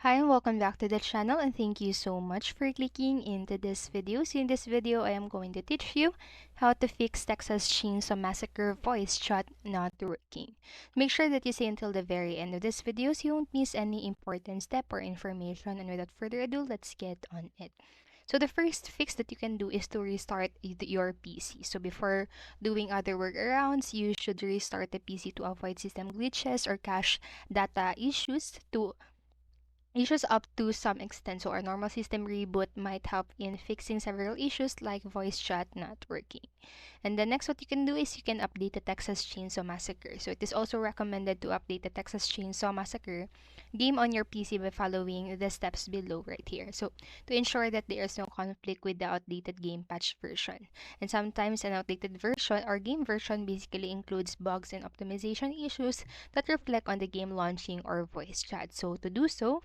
Hi and welcome back to the channel, and thank you so much for clicking into this video. So in this video, I am going to teach you how to fix Texas Chainsaw Massacre voice chat not working. Make sure that you stay until the very end of this video so you won't miss any important step or information. And without further ado, let's get on it. So the first fix that you can do is to restart your PC. So before doing other workarounds, you should restart the PC to avoid system glitches or cache data issues up to some extent. So our normal system reboot might help in fixing several issues like voice chat not working. And the next what you can do is you can update the Texas Chainsaw Massacre. So it is also recommended to update the Texas Chainsaw Massacre game on your PC by following the steps below right here. So to ensure that there is no conflict with the outdated game patch version. And sometimes an outdated version or game version basically includes bugs and optimization issues that reflect on the game launching or voice chat. So to do so,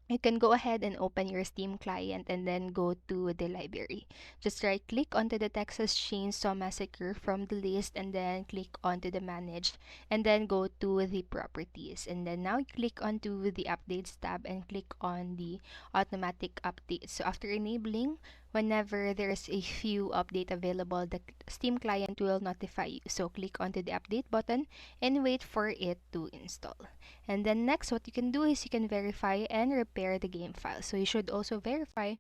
you can go ahead and open your Steam client and then go to the library. Just right click onto the Texas Chainsaw Massacre from the list and then click onto the manage and then go to the properties. And then now click onto the updates tab and click on the automatic updates. So after enabling, whenever there's a few update available, the Steam client will notify you. So click onto the update button and wait for it to install. And then next, what you can do is you can verify and repair the game files. So you should also verify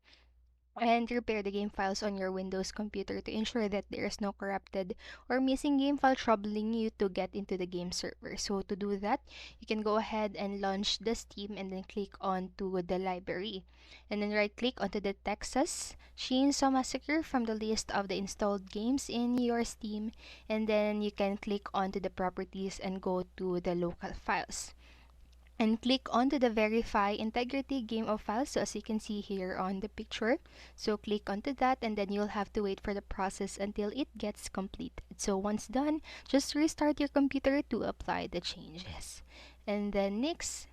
and repair the game files on your Windows computer to ensure that there is no corrupted or missing game file troubling you to get into the game server. So to do that, you can go ahead and launch the Steam and then click on to the library. And then right click onto the Texas Chainsaw Massacre from the list of the installed games in your Steam. And then you can click onto the properties and go to the local files and click onto the verify integrity game of files, so as you can see here on the picture. So click onto that and then you'll have to wait for the process until it gets completed. So once done, just restart your computer to apply the changes. And then next,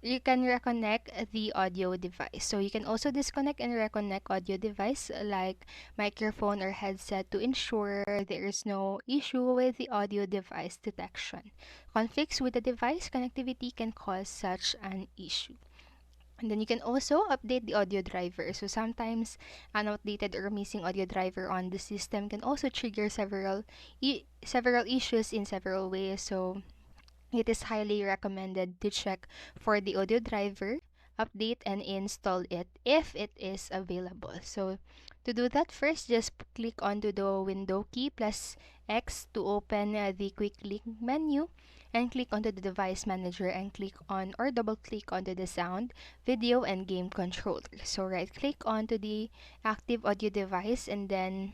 you can reconnect the audio device. So you can also disconnect and reconnect audio device like microphone or headset to ensure there is no issue with the audio device detection. Conflicts with the device connectivity can cause such an issue. And then you can also update the audio driver. So sometimes an outdated or missing audio driver on the system can also trigger several issues in several ways. So it is highly recommended to check for the audio driver, update and install it if it is available. So to do that, first just click onto the window key plus X to open the quick link menu and click onto the device manager and click on or double click onto the sound, video and game controller. So right click onto the active audio device and then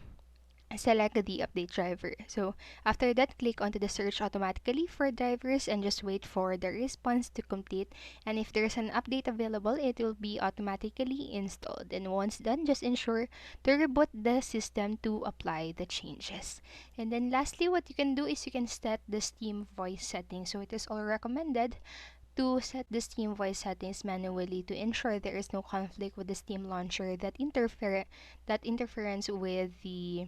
select the update driver. So after that, click onto the search automatically for drivers and just wait for the response to complete. And if there's an update available, it will be automatically installed. And once done, just ensure to reboot the system to apply the changes. And then lastly, what you can do is you can set the Steam voice settings. So it is all recommended to set the Steam voice settings manually to ensure there is no conflict with the Steam launcher that interference with the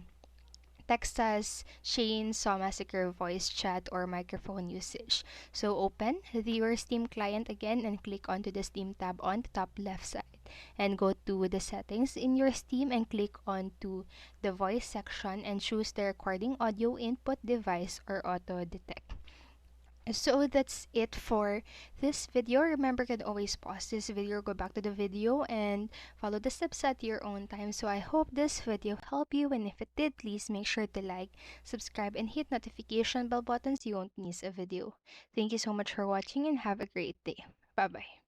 Texas Chainsaw Massacre voice chat or microphone usage. So open your Steam client again and click onto the Steam tab on the top left side and go to the settings in your Steam and click onto the voice section and choose the recording audio input device or auto detect. So that's it for this video. Remember, you can always pause this video, go back to the video and follow the steps at your own time. So I hope this video helped you, and if it did, please make sure to like, subscribe and hit notification bell button so you won't miss a video. Thank you so much for watching and have a great day. Bye bye.